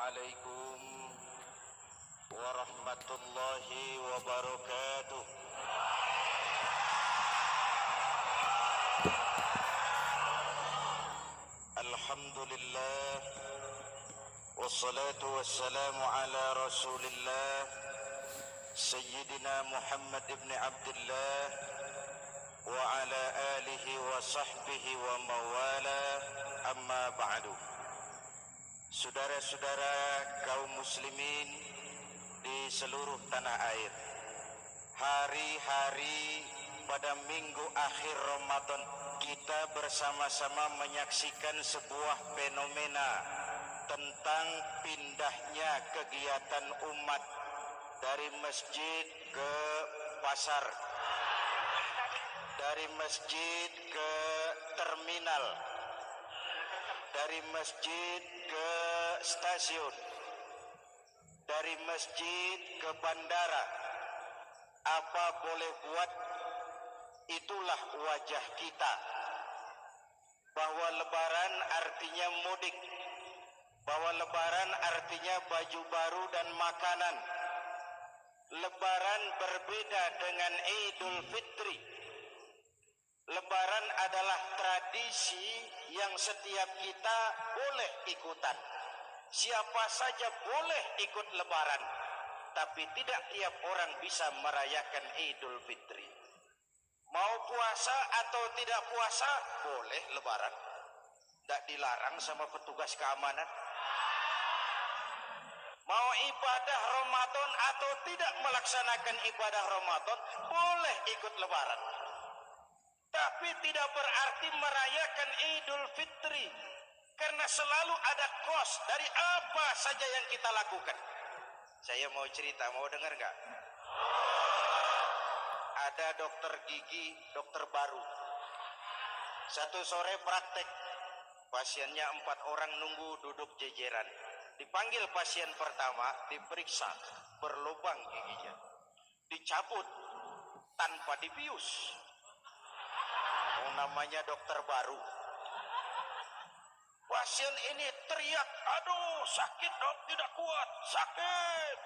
عليكم ورحمة الله وبركاته. الحمد لله والصلاة والسلام على رسول الله سيدنا محمد بن عبد الله وعلى آله وصحبه وموالاه. أما بعد. Saudara-saudara kaum muslimin di seluruh tanah air, hari-hari pada minggu akhir Ramadan kita bersama-sama menyaksikan sebuah fenomena tentang pindahnya kegiatan umat dari masjid ke pasar, dari masjid ke terminal, dari masjid ke stasiun, dari masjid ke bandara. Apa boleh buat, itulah wajah kita. Bahwa lebaran artinya mudik, bahwa lebaran artinya baju baru dan makanan. Lebaran berbeda dengan Idul Fitri. Lebaran adalah tradisi yang setiap kita boleh ikutan. Siapa saja boleh ikut lebaran, tapi tidak tiap orang bisa merayakan Idul Fitri. Mau puasa atau tidak puasa, boleh lebaran. Tidak dilarang sama petugas keamanan. Mau ibadah Ramadan atau tidak melaksanakan ibadah Ramadan, boleh ikut lebaran. Tapi tidak berarti merayakan Idul Fitri, karena selalu ada kos dari apa saja yang kita lakukan. Saya mau cerita, mau dengar nggak? Ada dokter gigi, dokter baru. Satu sore praktek, pasiennya 4 orang nunggu duduk jejeran. Dipanggil pasien pertama, diperiksa, berlubang giginya, dicabut tanpa dibius. Namanya dokter baru. Pasien ini teriak, aduh sakit dok, tidak kuat, sakit.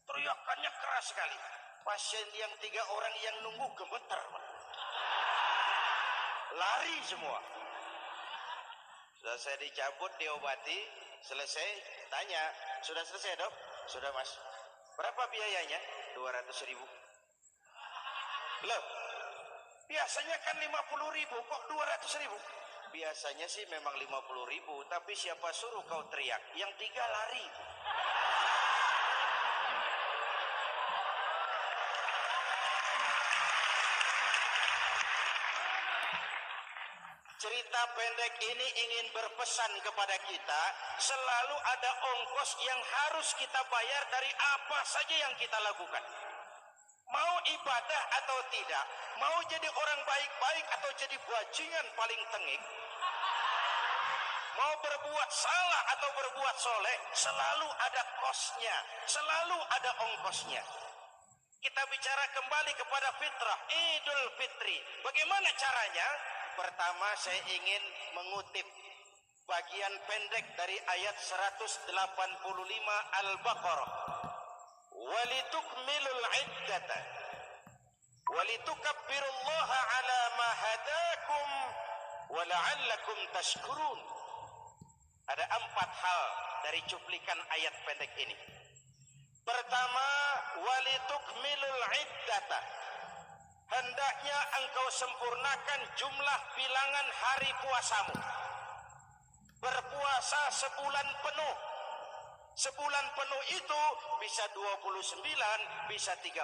Teriakannya keras sekali. Pasien yang 3 orang yang nunggu gemeter, lari semua. Selesai dicabut, diobati, selesai, tanya, sudah selesai dok? Sudah mas. Berapa biayanya? 200.000. Loh, biasanya kan 50.000, kok 200.000? Biasanya sih memang 50.000, tapi siapa suruh kau teriak? Yang 3 lari. Cerita pendek ini ingin berpesan kepada kita, selalu ada ongkos yang harus kita bayar dari apa saja yang kita lakukan. Mau ibadah atau tidak, mau jadi orang baik-baik atau jadi bajingan paling tengik, mau berbuat salah atau berbuat soleh, selalu ada kosnya, selalu ada ongkosnya. Kita bicara kembali kepada fitrah, Idul Fitri. Bagaimana caranya? Pertama, saya ingin mengutip bagian pendek dari ayat 185 Al-Baqarah. Walitukmilul iddata walitukabbirullaha ala ma hadakum wala'allakum tashkurun. Ada 4 hal dari cuplikan ayat pendek ini. Pertama, walitukmilul iddata, hendaknya engkau sempurnakan jumlah bilangan hari puasamu. Berpuasa sebulan penuh. Sebulan penuh itu bisa 29, bisa 30.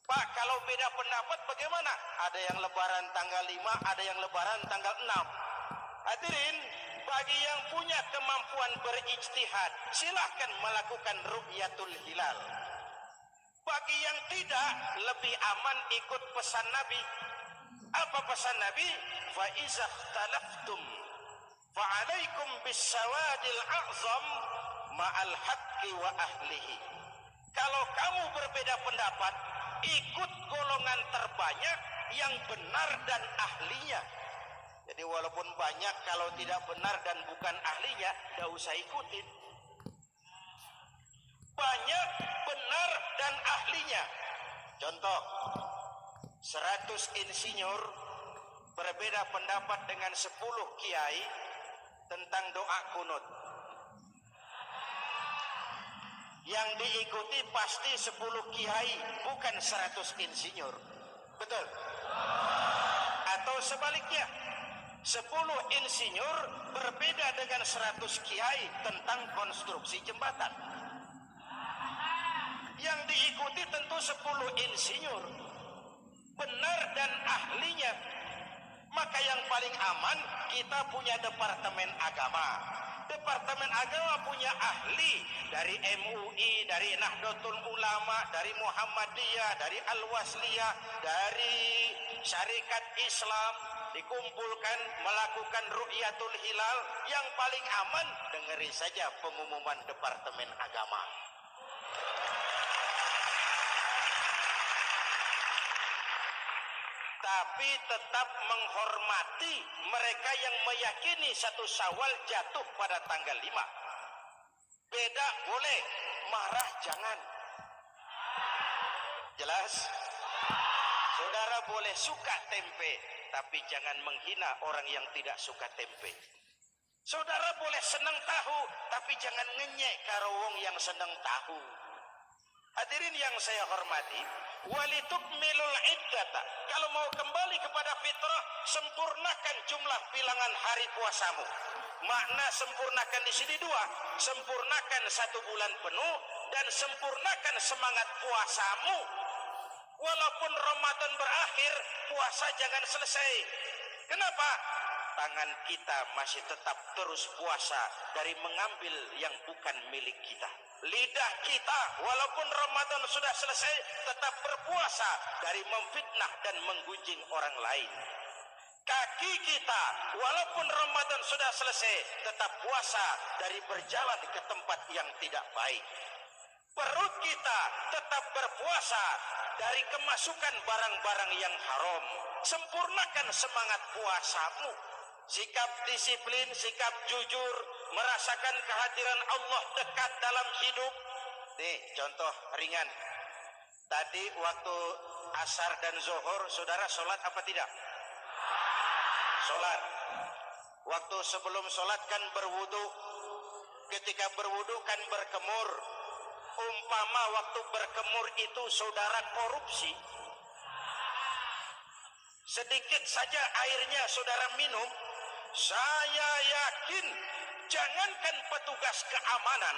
Pak, kalau beda pendapat bagaimana? Ada yang lebaran tanggal 5, ada yang lebaran tanggal 6. Hadirin, bagi yang punya kemampuan berijtihad, silahkan melakukan ru'yatul hilal. Bagi yang tidak, lebih aman ikut pesan Nabi. Apa pesan Nabi? Fa iza ikhtalaftum fa alaikum bisawadil a'zam ma'al haqqi wa ahlihi. Kalau kamu berbeda pendapat, ikut golongan terbanyak yang benar dan ahlinya. Jadi walaupun banyak, kalau tidak benar dan bukan ahlinya, tidak usah ikutin. banyak benar dan ahlinya. Contoh, 100 insinyur berbeda pendapat dengan 10 kiai tentang doa kunut. Yang diikuti pasti 10 kiai, bukan 100 insinyur. Betul? Atau sebaliknya, 10 insinyur berbeda dengan 100 kiai tentang konstruksi jembatan. Yang diikuti tentu 10 insinyur, benar dan ahlinya. Maka yang paling aman, kita punya Departemen Agama. Departemen Agama punya ahli dari MUI, dari Nahdlatul Ulama, dari Muhammadiyah, dari Al-Wasliyah, dari Syarikat Islam, dikumpulkan melakukan Ru'yatul Hilal. Yang paling aman, dengeri saja pengumuman Departemen Agama. Tapi tetap menghormati mereka yang meyakini 1 Syawal jatuh pada tanggal 5. Beda boleh, marah jangan. Jelas? Saudara boleh suka tempe, tapi jangan menghina orang yang tidak suka tempe. Saudara boleh senang tahu, tapi jangan ngenyek karo wong yang senang tahu. Hadirin yang saya hormati, walitukmilul iddata. Kalau mau kembali kepada fitrah, sempurnakan jumlah bilangan hari puasamu. Makna sempurnakan di sini 2, sempurnakan 1 bulan penuh dan sempurnakan semangat puasamu. Walaupun Ramadan berakhir, puasa jangan selesai. Kenapa? Tangan kita masih tetap terus puasa dari mengambil yang bukan milik kita. Lidah kita walaupun Ramadan sudah selesai tetap berpuasa dari memfitnah dan menggunjing orang lain. Kaki kita walaupun Ramadan sudah selesai tetap puasa dari berjalan ke tempat yang tidak baik. Perut kita tetap berpuasa dari kemasukan barang-barang yang haram. Sempurnakan semangat puasamu. Sikap disiplin, sikap jujur, merasakan kehadiran Allah dekat dalam hidup. Nih contoh ringan. Tadi waktu asar dan zuhur, saudara sholat apa tidak? Sholat. Waktu sebelum sholat kan berwudu. Ketika berwudu kan berkemur. Umpama waktu berkemur itu saudara korupsi, sedikit saja airnya saudara minum, saya yakin jangankan petugas keamanan,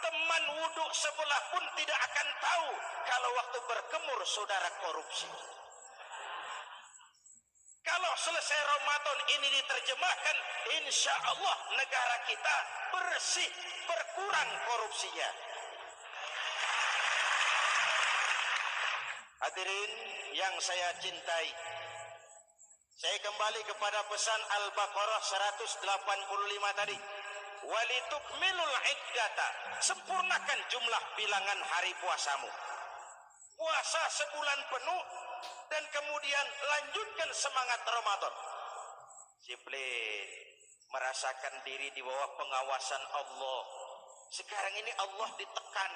teman wudhu sebelah pun tidak akan tahu kalau waktu berkemur saudara korupsi. Kalau selesai Ramadan ini diterjemahkan, insya Allah negara kita bersih, berkurang korupsinya. Hadirin yang saya cintai, saya kembali kepada pesan Al-Baqarah 185 tadi. Walitukmilul iddata, sempurnakan jumlah bilangan hari puasamu. Puasa sebulan penuh dan kemudian lanjutkan semangat Ramadan. Disiplin, merasakan diri di bawah pengawasan Allah. Sekarang ini Allah ditekan.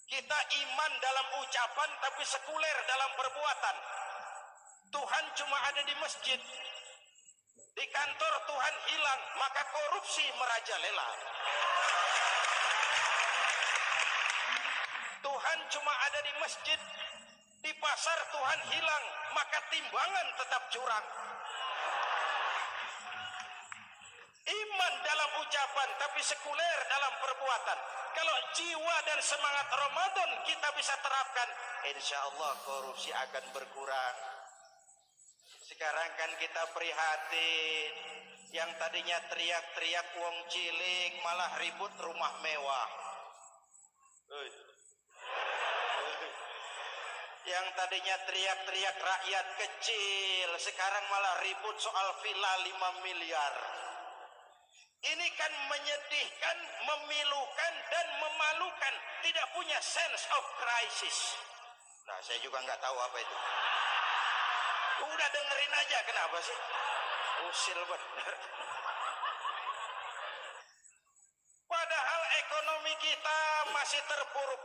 Kita iman dalam ucapan tapi sekuler dalam perbuatan. Tuhan cuma ada di masjid. Di kantor Tuhan hilang, maka korupsi merajalela. Tuhan cuma ada di masjid. Di pasar Tuhan hilang, maka timbangan tetap curang. Iman dalam ucapan tapi sekuler dalam perbuatan. Kalau jiwa dan semangat Ramadan kita bisa terapkan, insya Allah korupsi akan berkurang. Sekarang kan kita prihatin, yang tadinya teriak-teriak wong cilik malah ribut rumah mewah. Yang tadinya teriak-teriak rakyat kecil, sekarang malah ribut soal villa 5 miliar. Ini kan menyedihkan, memilukan dan memalukan. Tidak punya sense of crisis. Nah, saya juga nggak tahu apa itu. Udah dengerin aja, kenapa sih? Usil bener. Padahal ekonomi kita masih terpuruk.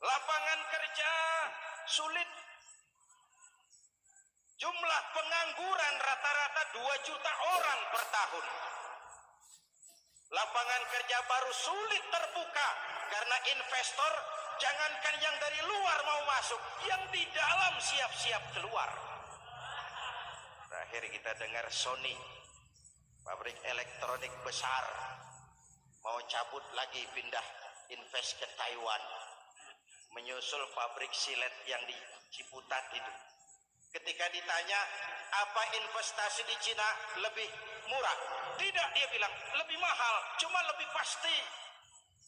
Lapangan kerja sulit. Jumlah pengangguran rata-rata 2 juta orang per tahun. Lapangan kerja baru sulit terbuka karena investor jangankan yang dari luar mau masuk, yang di dalam siap-siap keluar. Terakhir kita dengar Sony, pabrik elektronik besar, mau cabut lagi pindah invest ke Taiwan, menyusul pabrik silet yang di Ciputat itu. Ketika ditanya apa investasi di Cina lebih murah, tidak, dia bilang lebih mahal, cuma lebih pasti.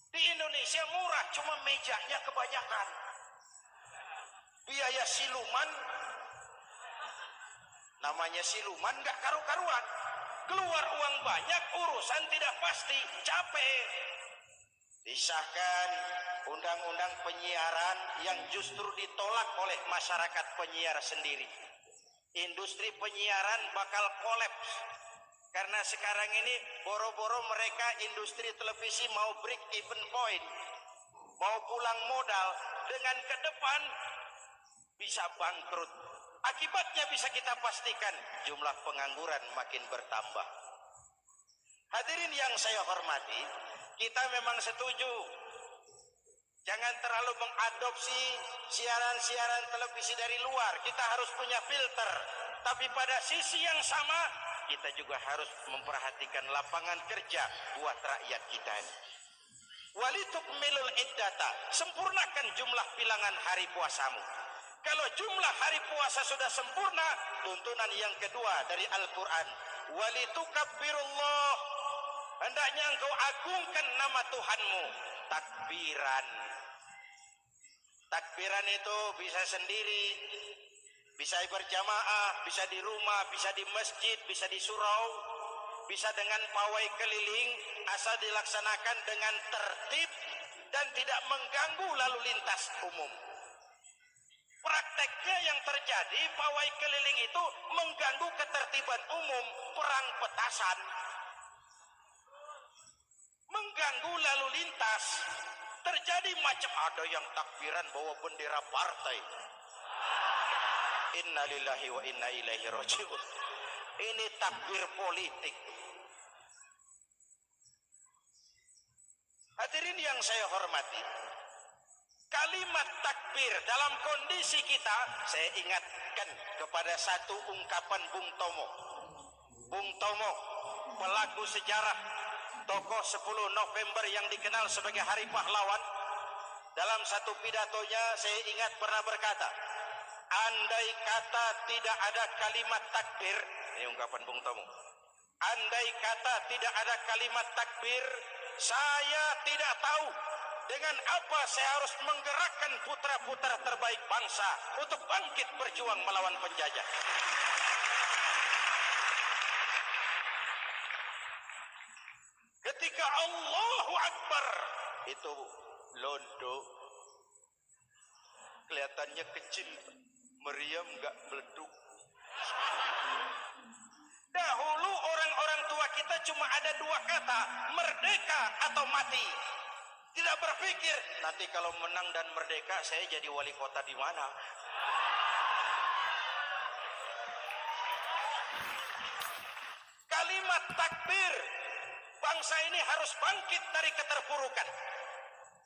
Di Indonesia murah, cuma mejanya kebanyakan. Biaya siluman, namanya siluman gak karu-karuan. Keluar uang banyak, urusan tidak pasti, capek. Disahkan undang-undang penyiaran yang justru ditolak oleh masyarakat penyiar sendiri. Industri penyiaran bakal kolaps karena sekarang ini boro-boro mereka industri televisi mau break even point, mau pulang modal, dengan ke depan bisa bangkrut. Akibatnya bisa kita pastikan, jumlah pengangguran makin bertambah. Hadirin yang saya hormati, kita memang setuju jangan terlalu mengadopsi siaran-siaran televisi dari luar. Kita harus punya filter. Tapi pada sisi yang sama, kita juga harus memperhatikan lapangan kerja buat rakyat kita. Walitukmilul iddata, sempurnakan jumlah bilangan hari puasamu. Kalau jumlah hari puasa sudah sempurna, tuntunan yang kedua dari Al-Quran, walitukabbirullah, hendaknya engkau agungkan nama Tuhanmu. Takbiran. Takbiran itu bisa sendiri, bisa berjamaah, bisa di rumah, bisa di masjid, bisa di surau, bisa dengan pawai keliling, asal dilaksanakan dengan tertib dan tidak mengganggu lalu lintas umum. Prakteknya yang terjadi, pawai keliling itu mengganggu ketertiban umum, perang petasan, mengganggu lalu lintas. Terjadi macam ada yang takbiran bawa bendera partai. Innalillahi wa inna ilaihi raji'un. Ini takbir politik. Hadirin yang saya hormati, kalimat takbir dalam kondisi kita, saya ingatkan kepada satu ungkapan Bung Tomo. Bung Tomo, pelaku sejarah, tokoh 10 November yang dikenal sebagai Hari Pahlawan, dalam satu pidatonya saya ingat pernah berkata, andai kata tidak ada kalimat takbir, ini ungkapan Bung Tomo, andai kata tidak ada kalimat takbir, saya tidak tahu dengan apa saya harus menggerakkan putra-putra terbaik bangsa untuk bangkit berjuang melawan penjajah. Ketika Allahu Akbar itu londo, kelihatannya kecil, meriam nggak meleduk. Dahulu orang-orang tua kita cuma ada 2 kata, merdeka atau mati. Tidak berpikir nanti kalau menang dan merdeka saya jadi wali kota di mana. Kalimat takbir, bangsa ini harus bangkit dari keterpurukan.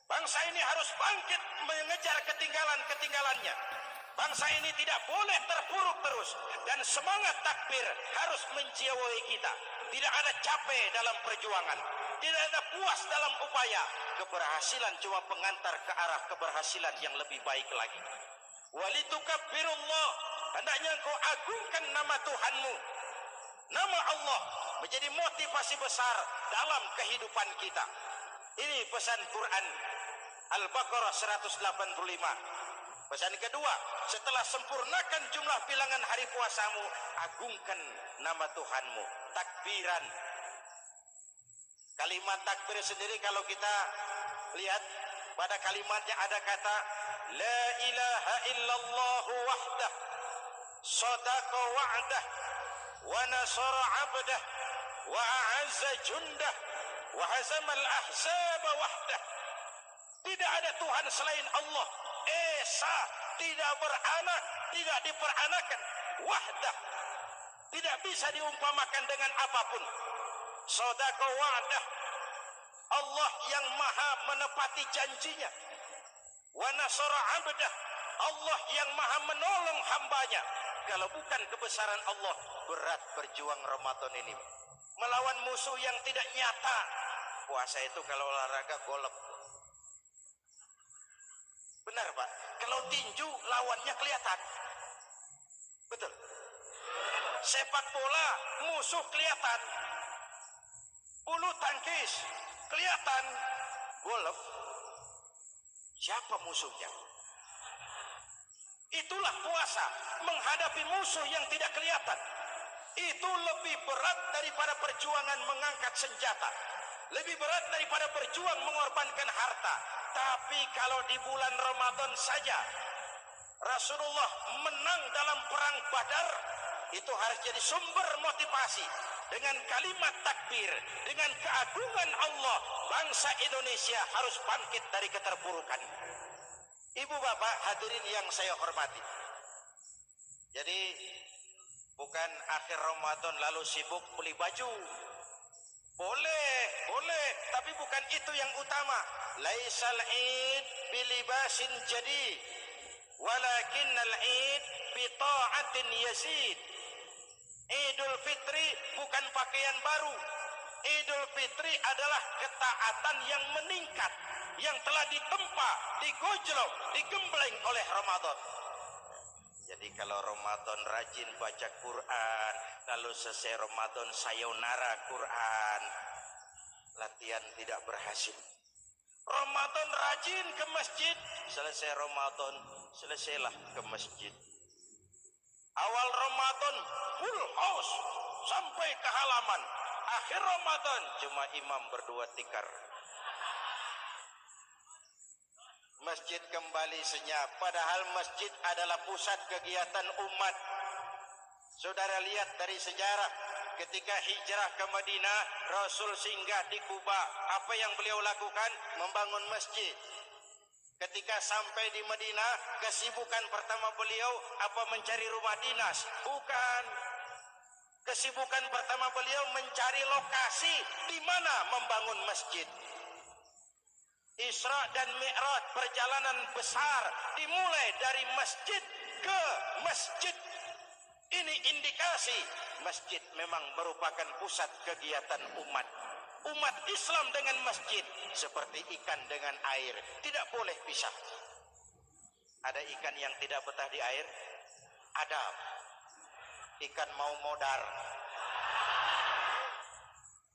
Bangsa ini harus bangkit mengejar ketinggalan-ketinggalannya. Bangsa ini tidak boleh terpuruk terus. Dan semangat takbir harus menjiwai kita. Tidak ada capek dalam perjuangan. Tidak ada puas dalam upaya. Keberhasilan cuma pengantar ke arah keberhasilan yang lebih baik lagi. Walitukabbirullah, hendaknya engkau agungkan nama Tuhanmu. Nama Allah menjadi motivasi besar dalam kehidupan kita. Ini pesan Quran Al-Baqarah 185. Pesan kedua, setelah sempurnakan jumlah bilangan hari puasamu, agungkan nama Tuhanmu. Takbiran. Kalimat takbir sendiri kalau kita lihat pada kalimatnya ada kata la ilaha illallah wahdah sadaqa wa'dah wa nasara 'abdah wa a'azza jundah wa hazamal ahzaba wahdah. Tidak ada Tuhan selain Allah. Esa, tidak beranak, tidak diperanakan. Wahdah, tidak bisa diumpamakan dengan apapun. Sadaqa wa'dah, Allah yang maha menepati janjinya. Wa nasara 'abdah, Allah yang maha menolong hambanya. Kalau bukan kebesaran Allah, berat berjuang Ramadan ini. Melawan musuh yang tidak nyata. Puasa itu kalau olahraga golep. Benar Pak, kalau tinju lawannya kelihatan. Betul. Sepak bola musuh kelihatan. Bulu tangkis kelihatan. Golf siapa musuhnya? Itulah puasa, menghadapi musuh yang tidak kelihatan. Itu lebih berat daripada perjuangan mengangkat senjata. Lebih berat daripada berjuang mengorbankan harta. Tapi kalau di bulan Ramadan saja Rasulullah menang dalam perang Badar, itu harus jadi sumber motivasi. Dengan kalimat takbir, dengan keagungan Allah, bangsa Indonesia harus bangkit dari keterpurukan. Ibu bapak hadirin yang saya hormati. Jadi bukan akhir Ramadan lalu sibuk beli baju. Boleh, tapi bukan itu yang utama. Laisal id bilibasin jadid, walakinnal id bita'atin yazid. Idul Fitri bukan pakaian baru. Idul Fitri adalah ketaatan yang meningkat, yang telah ditempa, digojlok, digembleng oleh Ramadan. Jadi kalau Ramadan rajin baca Quran, lalu selesai Ramadan sayonara Quran, latihan tidak berhasil. Ramadan rajin ke masjid, selesai Ramadan selesailah ke masjid. Awal Ramadan full house sampai ke halaman. Akhir Ramadan cuma imam berdua tikar. Masjid kembali senyap, padahal masjid adalah pusat kegiatan umat. Saudara lihat dari sejarah, ketika hijrah ke Madinah, Rasul singgah di Kuba. Apa yang beliau lakukan? Membangun masjid. Ketika sampai di Madinah, kesibukan pertama beliau apa? Mencari rumah dinas? Bukan. Kesibukan pertama beliau mencari lokasi di mana membangun masjid. Isra dan Mi'raj, perjalanan besar dimulai dari masjid ke masjid. Ini indikasi masjid memang merupakan pusat kegiatan umat. Umat Islam dengan masjid seperti ikan dengan air, tidak boleh pisah. Ada ikan yang tidak betah di air? Ada. Ikan mau modar.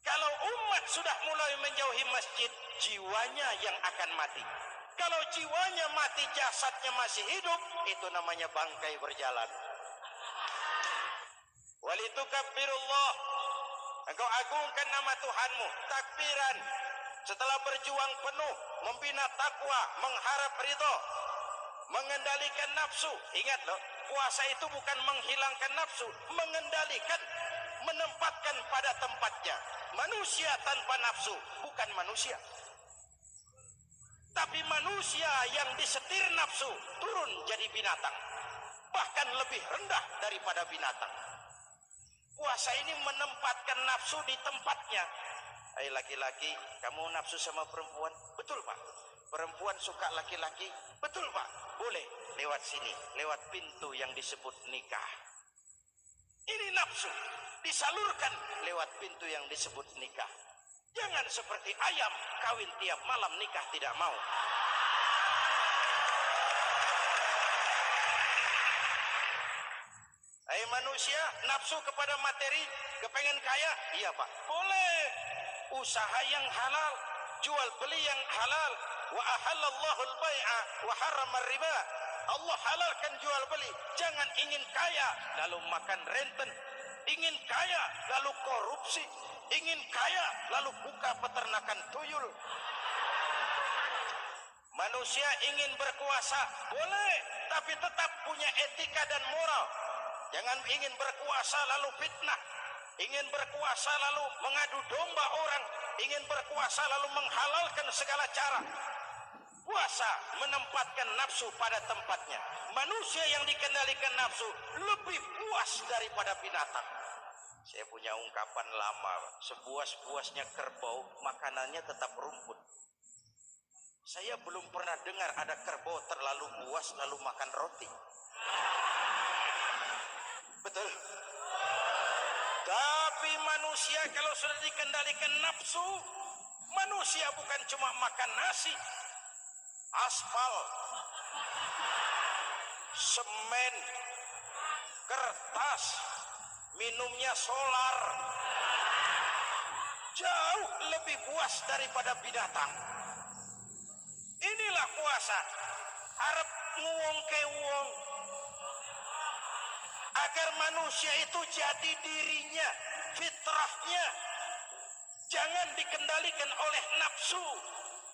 Kalau umat sudah mulai menjauhi masjid, jiwanya yang akan mati. Kalau jiwanya mati, jasadnya masih hidup, itu namanya bangkai berjalan. Walitukabbirullah, engkau agungkan nama Tuhanmu. Takbiran, setelah berjuang penuh, membina takwa, mengharap ridho, mengendalikan nafsu. Ingat loh, puasa itu bukan menghilangkan nafsu, mengendalikan, menempatkan pada tempatnya. Manusia tanpa nafsu bukan manusia, tapi manusia yang disetir nafsu turun jadi binatang, bahkan lebih rendah daripada binatang. Puasa ini menempatkan nafsu di tempatnya. Hai laki-laki, kamu nafsu sama perempuan? Betul Pak. Perempuan suka laki-laki? Betul Pak. Boleh lewat sini, lewat pintu yang disebut nikah. Ini nafsu disalurkan lewat pintu yang disebut nikah. Jangan seperti ayam kawin tiap malam, nikah tidak mau. Hai manusia, nafsu kepada materi, kepengen kaya? Iya Pak. Boleh. Usaha yang halal, jual beli yang halal. Wa ahallallahu al-bai'a wa harrama riba. Allah halalkan jual beli. Jangan ingin kaya lalu makan renten, ingin kaya lalu korupsi, ingin kaya lalu buka peternakan tuyul. Manusia ingin berkuasa, boleh, tapi tetap punya etika dan moral. Jangan ingin berkuasa lalu fitnah, ingin berkuasa lalu mengadu domba orang, ingin berkuasa lalu menghalalkan segala cara. Puasa menempatkan nafsu pada tempatnya. Manusia yang dikendalikan nafsu lebih puas daripada binatang. Saya punya ungkapan lama, sepuas-puasnya kerbau, makanannya tetap rumput. Saya belum pernah dengar ada kerbau terlalu puas lalu makan roti. Betul? Tapi manusia kalau sudah dikendalikan nafsu, manusia bukan cuma makan nasi, aspal, semen, kertas, minumnya solar, jauh lebih puas daripada binatang. Inilah puasa, harap nguwong ke wong, agar manusia itu jadi dirinya, fitrahnya, jangan dikendalikan oleh nafsu.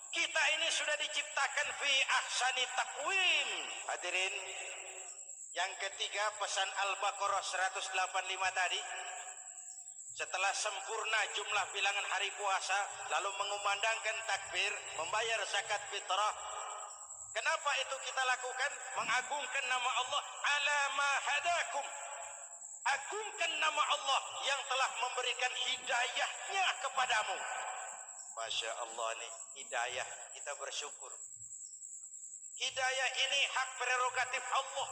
Kita ini sudah diciptakan fi ahsani taqwim. Hadirin, yang ketiga pesan Al-Baqarah 185 tadi, setelah sempurna jumlah bilangan hari puasa, lalu mengumandangkan takbir, membayar zakat fitrah. Kenapa itu kita lakukan? Mengagungkan nama Allah, ala ma hadakum. Agungkan nama Allah yang telah memberikan hidayahnya kepadamu. Masya Allah nih, hidayah, kita bersyukur. Hidayah ini hak prerogatif Allah,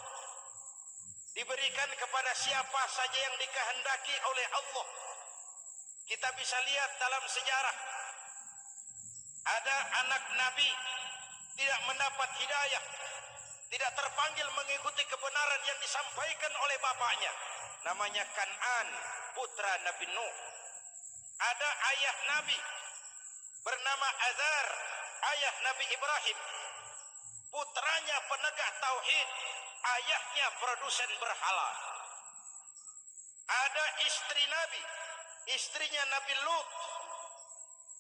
diberikan kepada siapa saja yang dikehendaki oleh Allah. Kita bisa lihat dalam sejarah, ada anak Nabi tidak mendapat hidayah, tidak terpanggil mengikuti kebenaran yang disampaikan oleh bapaknya. Namanya Kan'an, putra Nabi Nuh. Ada ayah Nabi bernama Azar, ayah Nabi Ibrahim. Putranya penegak tauhid, ayahnya produsen berhala. Ada istri Nabi, istrinya Nabi Lut,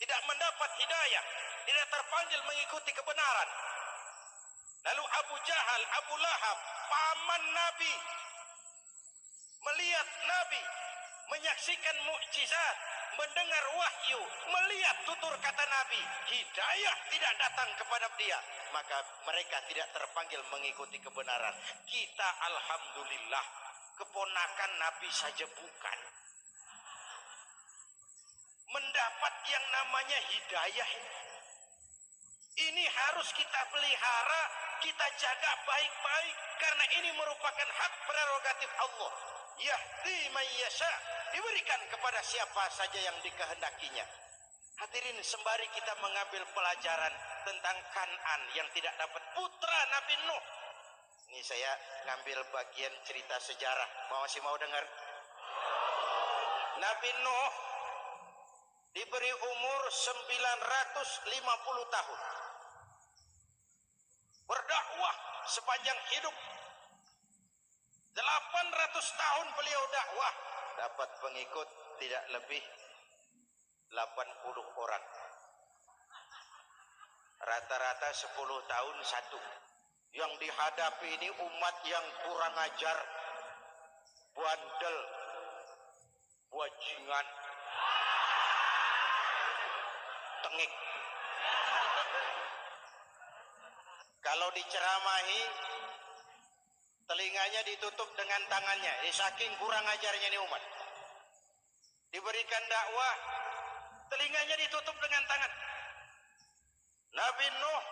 tidak mendapat hidayah, tidak terpanggil mengikuti kebenaran. Lalu Abu Jahal, Abu Lahab, paman Nabi, melihat Nabi, menyaksikan mukjizat, mendengar wahyu, melihat tutur kata Nabi, hidayah tidak datang kepada dia, maka mereka tidak terpanggil mengikuti kebenaran. Kita alhamdulillah keponakan Nabi saja bukan, mendapat yang namanya hidayah ini harus kita pelihara, kita jaga baik-baik, karena ini merupakan hak prerogatif Allah. Yahdi man yasha, diberikan kepada siapa saja yang dikehendakinya. Hadirin, sembari kita mengambil pelajaran tentang Kan'an yang tidak dapat, putra Nabi Nuh. Ini saya ngambil bagian cerita sejarah. Masih mau dengar? Nabi Nuh diberi umur 950 tahun. Berdakwah sepanjang hidup. 800 tahun beliau dakwah, dapat pengikut tidak lebih 80 orang. Rata-rata 10 tahun satu. Yang dihadapi ini umat yang kurang ajar, bandel, bajingan, tengik. Kalau diceramahi, telinganya ditutup dengan tangannya. Ini saking kurang ajarnya ini umat. Diberikan dakwah, telinganya ditutup dengan tangan. Nabi Nuh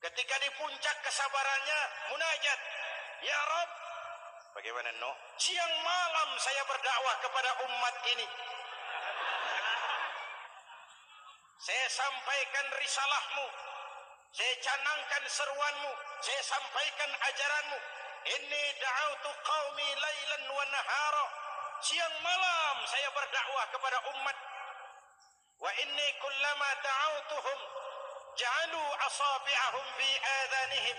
ketika di puncak kesabarannya munajat, ya Rabb, bagaimana Nuh? Siang malam saya berdakwah kepada umat ini. Saya sampaikan risalahmu, saya canangkan seruanmu, saya sampaikan ajaranmu. Inni da'autu qaumi lailan wa nahara. Siang malam saya berdakwah kepada umat. Wa inni kullama da'autuhum ja'alu asabi'ahum fi adhanihim.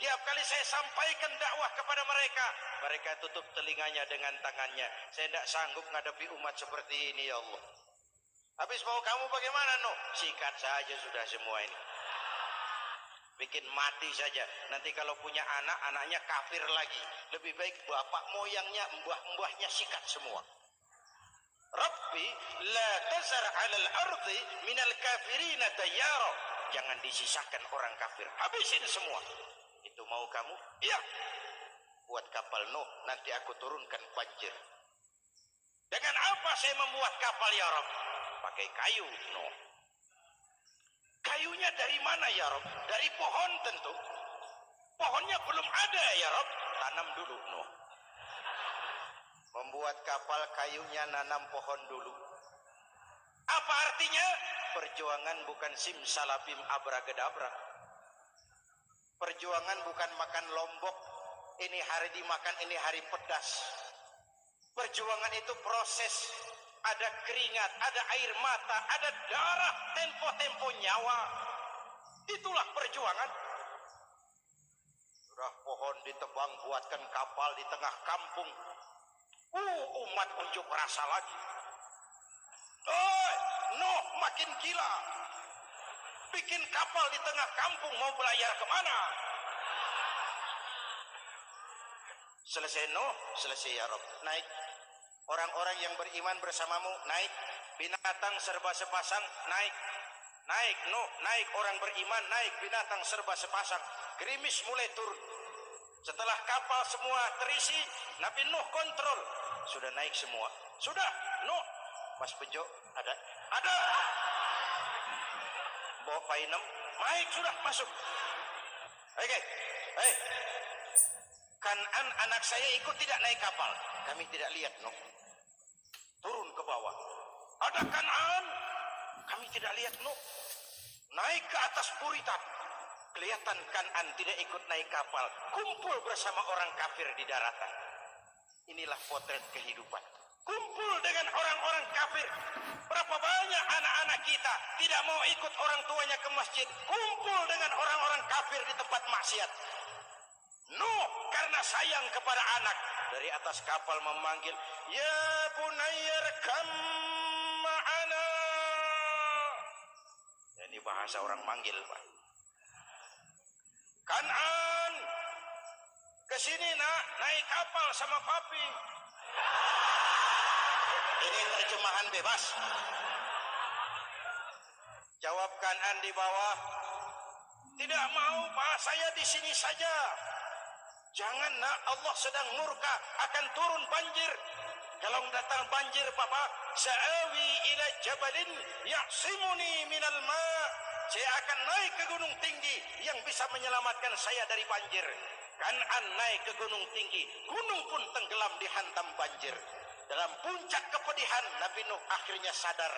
Tiap kali saya sampaikan dakwah kepada mereka, mereka tutup telinganya dengan tangannya. Saya tidak sanggup menghadapi umat seperti ini, ya Allah. Habis mau kamu bagaimana, Nuh? Sikat saja sudah semua ini. Bikin mati saja. Nanti kalau punya anak, anaknya kafir lagi. Lebih baik bapak moyangnya, mbah-mbahnya sikat semua. Rabbi la tazar 'alal ardi minal kafirina dayyara. Jangan disisakan orang kafir, habisin semua. Itu mau kamu? Iya. Buat kapal Nuh, nanti aku turunkan banjir. Dengan apa saya membuat kapal ya Rabb? Pakai kayu Nuh. Kayunya dari mana ya Rabb? Dari pohon tentu. Pohonnya belum ada ya Rabb. Tanam dulu Nuh. Membuat kapal kayunya nanam pohon dulu. Apa artinya? Perjuangan bukan simsalabim abracadabra. Perjuangan bukan makan lombok. Ini hari dimakan, ini hari pedas. Perjuangan itu proses. Ada keringat, ada air mata, ada darah, tempo-tempo nyawa. Itulah perjuangan. Sudah pohon ditebang, buatkan kapal di tengah kampung. Umat unjuk rasa lagi. Nuh makin gila. Bikin kapal di tengah kampung, mau belayar kemana? Selesai Nuh, selesai ya Rabb. Naik. Orang-orang yang beriman bersamamu, naik. Binatang serba sepasang, naik. Naik Nuh, naik orang beriman, naik. Binatang serba sepasang. Gerimis mulai turun. Setelah kapal semua terisi, Nabi Nuh kontrol. Sudah naik semua. Sudah, Nuh. Mas Bejo, ada? Ada. Bawa Painem, naik sudah, masuk. Oke, hey. Kanan anak saya ikut tidak naik kapal. Kami tidak lihat, Nuh. Turun ke bawah. Ada Kanan. Kami tidak lihat, Nuh. Naik ke atas Puritan. Kelihatan Kanan tidak ikut naik kapal. Kumpul bersama orang kafir di daratan. Inilah potret kehidupan. Kumpul dengan orang-orang kafir. Berapa banyak anak-anak kita tidak mau ikut orang tuanya ke masjid. Kumpul dengan orang-orang kafir di tempat maksiat. Nuh karena sayang kepada anak, dari atas kapal memanggil, ya bunayya rkam ma'ana. Ini bahasa orang manggil, Pak. Kanan, kesini nak, naik kapal sama papi. Ini terjemahan bebas. Jawab Kanan di bawah, tidak mau Pak, saya di sini saja. Jangan nak, Allah sedang murka, akan turun banjir. Kalau datang banjir Papa, sa'awi ila jabalin ya'simuni minal ma'. Saya akan naik ke gunung tinggi yang bisa menyelamatkan saya dari banjir. Kanan naik ke gunung tinggi, gunung pun tenggelam dihantam banjir. Dalam puncak kepedihan, Nabi Nuh akhirnya sadar.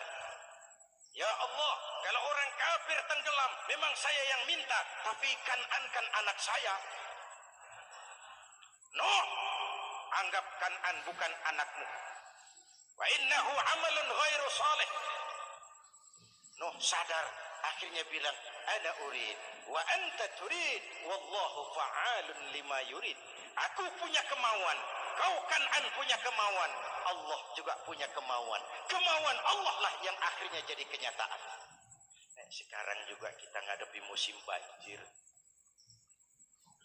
Ya Allah, kalau orang kafir tenggelam, memang saya yang minta, tapi Kanan kan anak saya. Nuh, anggap Kanan bukan anakmu. Wa innahu amalun ghairu salih. Nuh sadar, akhirnya bilang, ana urid wa anta turid wallahu fa'alun lima yurid. Aku punya kemauan, kau Kanan punya kemauan, Allah juga punya kemauan. Kemauan Allah lah yang akhirnya jadi kenyataan. Sekarang juga kita ngadepi musim banjir.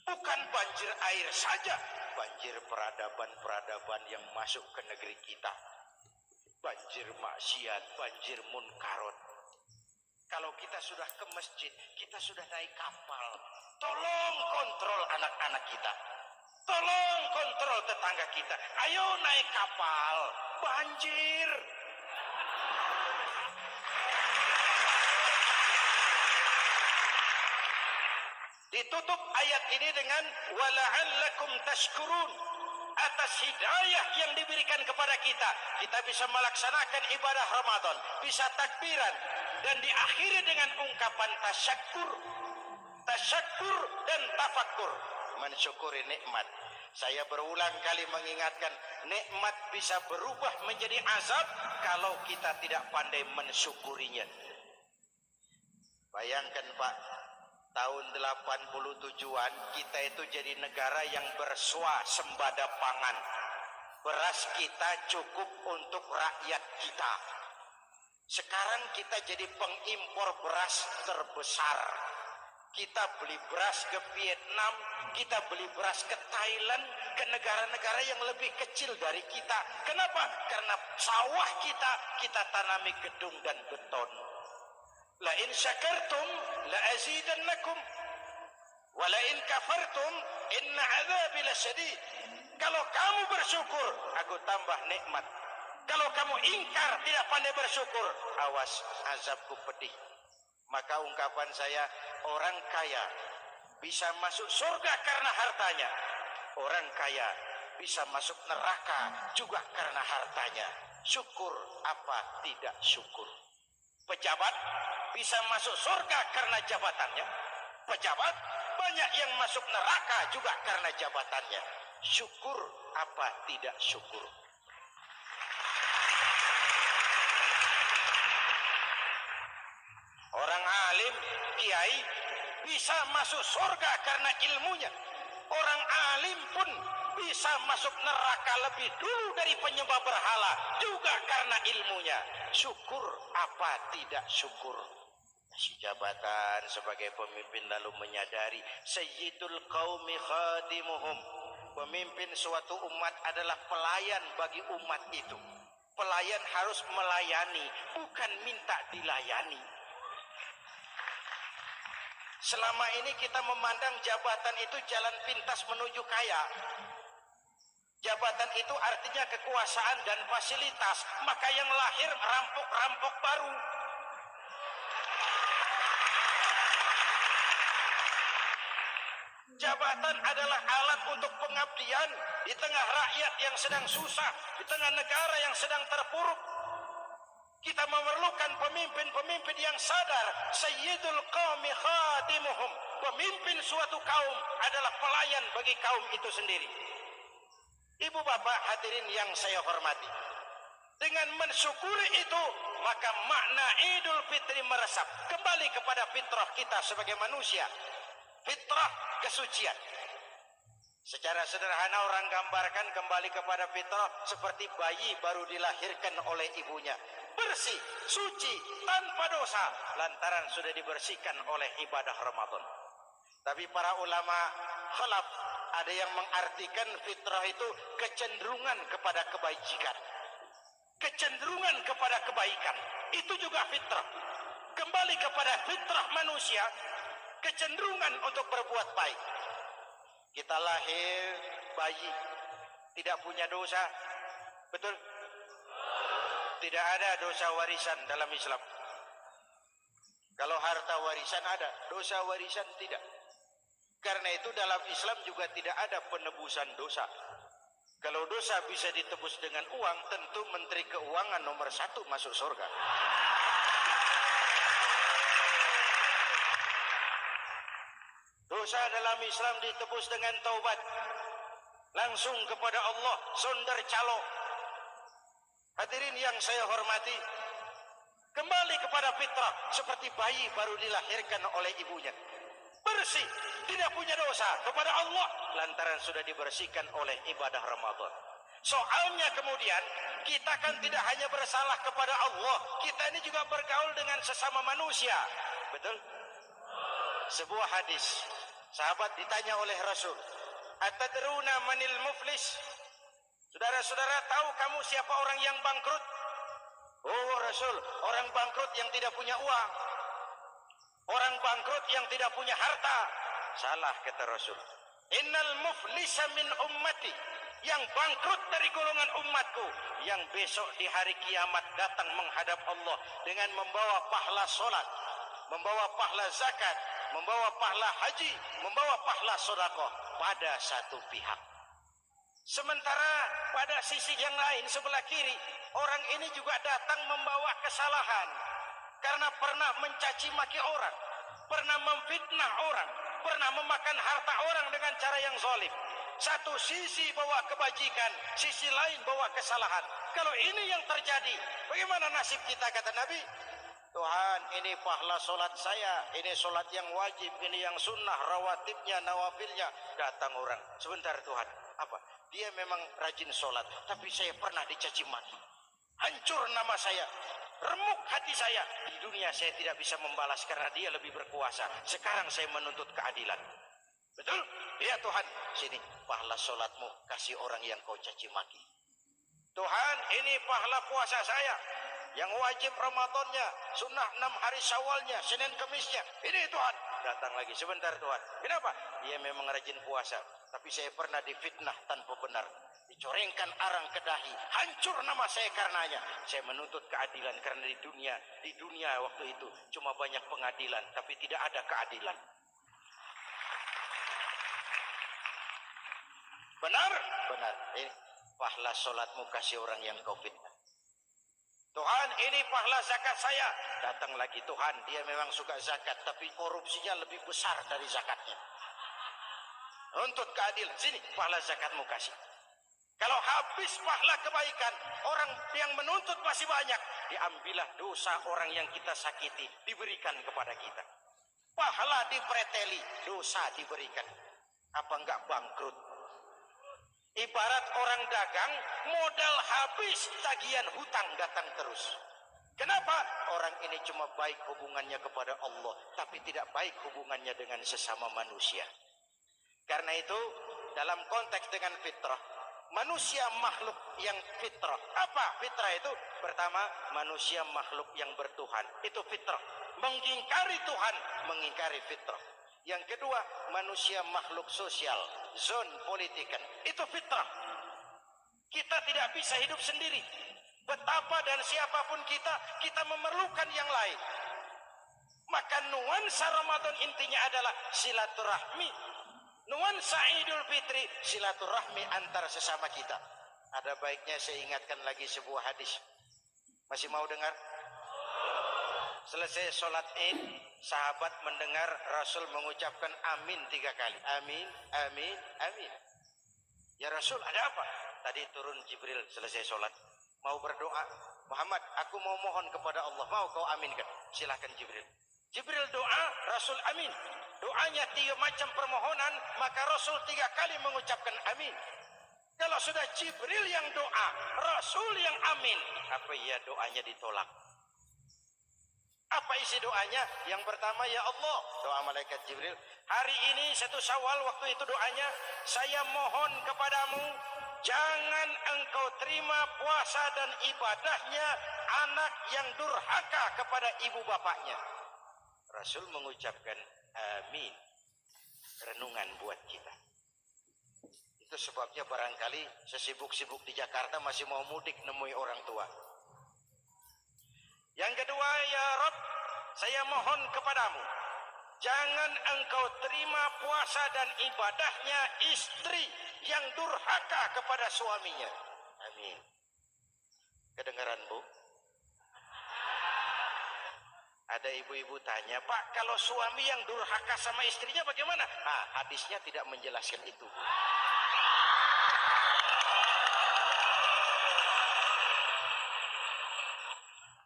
Bukan banjir air saja, banjir peradaban-peradaban yang masuk ke negeri kita. Banjir maksiat, banjir munkarot. Kalau kita sudah ke masjid, kita sudah naik kapal. Tolong kontrol anak-anak kita. Tolong kontrol tetangga kita. Ayo naik kapal, banjir. Ditutup ayat ini dengan wala'allakum tashkurun. Atas hidayah yang diberikan kepada kita, kita bisa melaksanakan ibadah Ramadan, bisa takbiran, dan diakhiri dengan ungkapan tasyakkur. Tasyakkur dan tafakkur, mensyukuri nikmat. Saya berulang kali mengingatkan, nikmat bisa berubah menjadi azab kalau kita tidak pandai mensyukurinya. Bayangkan Pak, tahun 87-an kita itu jadi negara yang berswasembada pangan. Beras kita cukup untuk rakyat kita. Sekarang kita jadi pengimpor beras terbesar. Kita beli beras ke Vietnam, kita beli beras ke Thailand, ke negara-negara yang lebih kecil dari kita. Kenapa? Karena sawah kita tanami gedung dan beton. La in syakartum la azidannakum wa la in kafartum inna adzabi lasyadid. Kalau kamu bersyukur, aku tambah nikmat. Kalau kamu ingkar, tidak pandai bersyukur, awas azabku pedih. Maka ungkapan saya, orang kaya bisa masuk surga karena hartanya. Orang kaya bisa masuk neraka juga karena hartanya. Syukur apa tidak syukur? Pejabat bisa masuk surga karena jabatannya. Pejabat banyak yang masuk neraka juga karena jabatannya. Syukur apa tidak syukur? Orang alim, kiai bisa masuk surga karena ilmunya. Orang alim pun bisa masuk neraka lebih dulu dari penyembah berhala juga karena ilmunya. Syukur apa tidak syukur? Si jabatan sebagai pemimpin lalu menyadari sayyidul qaumi khadimuhum. Pemimpin suatu umat adalah pelayan bagi umat itu. Pelayan harus melayani, bukan minta dilayani. Selama ini kita memandang jabatan itu jalan pintas menuju kaya. Jabatan itu artinya kekuasaan dan fasilitas. Maka yang lahir rampok-rampok baru. Jabatan adalah alat untuk pengabdian di tengah rakyat yang sedang susah, di tengah negara yang sedang terpuruk. Kita memerlukan pemimpin-pemimpin yang sadar sayyidul qaumi khadimuhum. Pemimpin suatu kaum adalah pelayan bagi kaum itu sendiri. Ibu bapak hadirin yang saya hormati, dengan mensyukuri itu maka makna Idul Fitri meresap kembali kepada fitrah kita sebagai manusia. Fitrah kesucian. Secara sederhana orang gambarkan kembali kepada fitrah seperti bayi baru dilahirkan oleh ibunya. Bersih, suci, tanpa dosa, lantaran sudah dibersihkan oleh ibadah Ramadan. Tapi para ulama khalaf ada yang mengartikan fitrah itu kecenderungan kepada kebajikan. Kecenderungan kepada kebaikan, itu juga fitrah. Kembali kepada fitrah manusia, kecenderungan untuk berbuat baik. Kita lahir bayi, tidak punya dosa, betul? Tidak ada dosa warisan dalam Islam. Kalau harta warisan ada, dosa warisan tidak. Karena itu dalam Islam juga tidak ada penebusan dosa. Kalau dosa bisa ditebus dengan uang, tentu Menteri Keuangan nomor 1 masuk surga. Dosa dalam Islam ditebus dengan taubat. Langsung kepada Allah, sonder calo. Hadirin yang saya hormati, kembali kepada fitrah seperti bayi baru dilahirkan oleh ibunya. Bersih, tidak punya dosa kepada Allah lantaran sudah dibersihkan oleh ibadah Ramadan. Soalnya kemudian kita kan tidak hanya bersalah kepada Allah, kita ini juga bergaul dengan sesama manusia. Betul? Sebuah hadis, sahabat ditanya oleh Rasul, "Atadruna manil muflis?" Saudara-saudara, tahu kamu siapa orang yang bangkrut? Oh Rasul, orang bangkrut yang tidak punya uang. Orang bangkrut yang tidak punya harta. Salah kata Rasul. Innal muflisa min ummati. Yang bangkrut dari golongan umatku, yang besok di hari kiamat datang menghadap Allah dengan membawa pahala solat, membawa pahala zakat, membawa pahala haji, membawa pahala sedekah pada satu pihak. Sementara pada sisi yang lain sebelah kiri, orang ini juga datang membawa kesalahan karena pernah mencaci maki orang, pernah memfitnah orang, pernah memakan harta orang dengan cara yang zalim. Satu sisi bawa kebajikan, sisi lain bawa kesalahan. Kalau ini yang terjadi, bagaimana nasib kita kata Nabi? Tuhan, ini pahala solat saya, ini solat yang wajib, ini yang sunnah, rawatibnya, nawafilnya. Datang orang, sebentar Tuhan, apa? Dia memang rajin solat, tapi saya pernah dicaci maki. Hancur nama saya. remuk hati saya. Di dunia saya tidak bisa membalas karena dia lebih berkuasa. Sekarang saya menuntut keadilan. Betul? Ya Tuhan, sini pahala sholatmu kasih orang yang kau caci maki. Tuhan, ini pahala puasa saya yang wajib Ramadannya, sunnah 6 hari Syawalnya, Senin Kemisnya. Ini Tuhan. Datang lagi, sebentar Tuhan. Kenapa? Dia memang rajin puasa, tapi saya pernah difitnah tanpa benar. Dicorengkan arang ke dahi, hancur nama saya karenanya. Saya menuntut keadilan karena di dunia waktu itu cuma banyak pengadilan, tapi tidak ada keadilan. Benar? Benar. Ini pahala sholatmu kasih orang yang kau fitnah. Tuhan, ini pahala zakat saya. Datang lagi, Tuhan, dia memang suka zakat, tapi korupsinya lebih besar dari zakatnya. Untuk keadilan, sini pahala zakatmu kasih. Kalau habis pahala kebaikan, orang yang menuntut masih banyak, diambillah dosa orang yang kita sakiti, diberikan kepada kita. Pahala dipreteli, dosa diberikan. Apa enggak bangkrut? Ibarat orang dagang, modal habis, tagihan hutang datang terus. Kenapa? Orang ini cuma baik hubungannya kepada Allah, tapi tidak baik hubungannya dengan sesama manusia. Karena itu, dalam konteks dengan fitrah, manusia makhluk yang fitrah. Apa fitrah itu? Pertama, manusia makhluk yang bertuhan. Itu fitrah. Mengingkari Tuhan, mengingkari fitrah. Yang kedua, manusia makhluk sosial, zon politikan. Itu fitrah. Kita tidak bisa hidup sendiri. Betapa dan siapapun kita memerlukan yang lain. Maka nuansa Ramadan intinya adalah silaturahmi. Nuansa Idul Fitri, silaturahmi antar sesama kita. Ada baiknya saya ingatkan lagi sebuah hadis. Masih mau dengar? Selesai sholat Id, sahabat mendengar Rasul mengucapkan amin 3 kali. Amin, amin, amin. Ya Rasul, ada apa? Tadi turun Jibril selesai sholat. Mau berdoa. Muhammad, aku mau mohon kepada Allah. Mau kau aminkan? Silahkan Jibril. Jibril doa, Rasul amin. Doanya 3 macam permohonan, maka Rasul 3 kali mengucapkan amin. Kalau sudah Jibril yang doa, Rasul yang amin, apa iya doanya ditolak? Apa isi doanya? Yang pertama, ya Allah, doa malaikat Jibril. Hari ini 1 Syawal, waktu itu doanya, saya mohon kepadamu, jangan engkau terima puasa dan ibadahnya anak yang durhaka kepada ibu bapaknya. Rasul mengucapkan amin. Renungan buat kita. Itu sebabnya barangkali sesibuk-sibuk di Jakarta masih mau mudik nemui orang tua. Yang kedua, ya Rabb, saya mohon kepadamu, jangan engkau terima puasa dan ibadahnya istri yang durhaka kepada suaminya. Amin. Kedengaran, Bu? Ada ibu-ibu tanya, Pak, kalau suami yang durhaka sama istrinya bagaimana? Hadisnya tidak menjelaskan itu.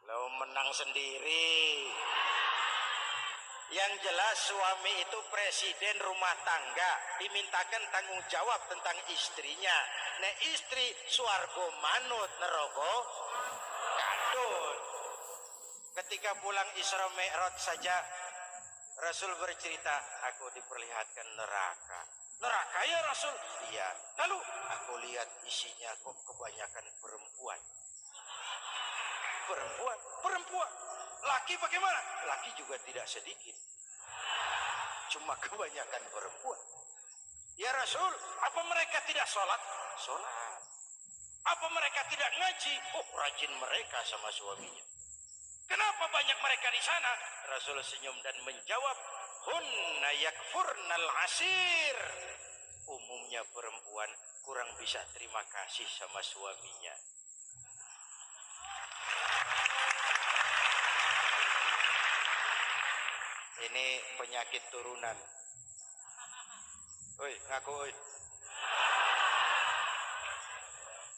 Lo menang sendiri. Yang jelas suami itu presiden rumah tangga, dimintakan tanggung jawab tentang istrinya. Nah, istri swargo manut neraka kadut. Ketika pulang Isra Mi'raj saja Rasul bercerita, aku diperlihatkan neraka. Neraka ya Rasul? Iya. Lalu aku lihat isinya kok kebanyakan perempuan. Perempuan. Laki bagaimana? Laki juga tidak sedikit. Cuma kebanyakan perempuan. Ya Rasul, apa mereka tidak sholat? Sholat. Apa mereka tidak ngaji? Oh, rajin mereka sama suaminya. Kenapa banyak mereka di sana? Rasul senyum dan menjawab, hunna yakfurnal asir. Umumnya perempuan kurang bisa terima kasih sama suaminya. Ini penyakit turunan. Oi, ngaku oi.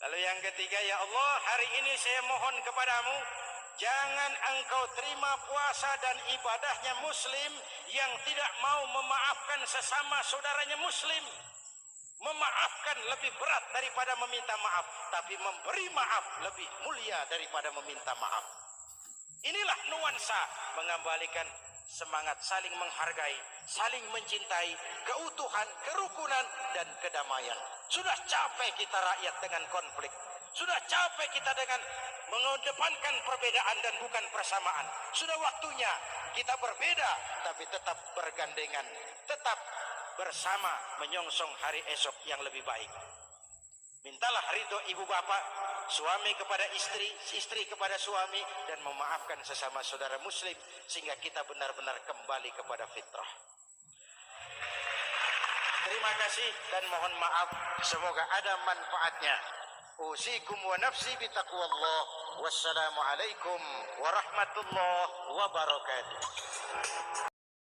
Lalu yang ketiga, ya Allah, hari ini saya mohon kepadamu, jangan engkau terima puasa dan ibadahnya muslim yang tidak mau memaafkan sesama saudaranya muslim. Memaafkan lebih berat daripada meminta maaf, tapi memberi maaf lebih mulia daripada meminta maaf. Inilah nuansa mengembalikan semangat saling menghargai, saling mencintai, keutuhan, kerukunan, dan kedamaian. Sudah capek kita rakyat dengan konflik. Sudah capek kita dengan mengedepankan perbedaan dan bukan persamaan. Sudah waktunya kita berbeda tapi tetap bergandengan, tetap bersama menyongsong hari esok yang lebih baik. Mintalah ridho ibu bapak, suami kepada istri, istri kepada suami, dan memaafkan sesama saudara muslim sehingga kita benar-benar kembali kepada fitrah. Terima kasih dan mohon maaf, semoga ada manfaatnya. Usikum wa nafsi bitaqwallah. Wassalamualaikum warahmatullahi wabarakatuh.